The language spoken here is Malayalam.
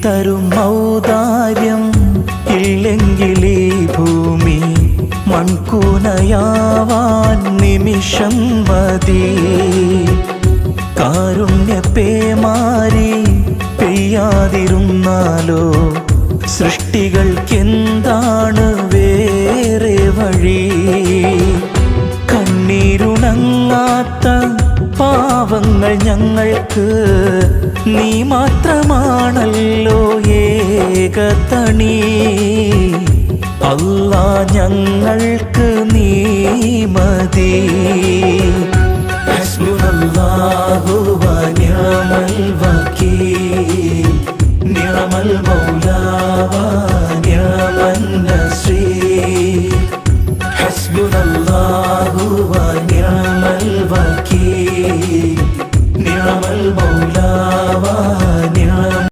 തരും ഔദാര്യം ഇല്ലെങ്കിൽ ഈ ഭൂമി മൺകൂനയാവാൻ നിമിഷം മതി. കാരുണ്യപ്പേമാരി പെയ്യാതിരുന്നാലോ സൃഷ്ടികൾക്കെന്താണ് വേറെ വഴി? കണ്ണീരുണങ്ങാത്ത പാവങ്ങൾ ഞങ്ങൾക്ക് നീ മാത്രമാണല്ലോ ഏകതണി. അല്ലാ ഞങ്ങൾക്ക് നീ മതി. ഹസ്ബുനല്ലാഹു വ നിഅമൽ വകീൽ, നിഅമൽ മൗലാ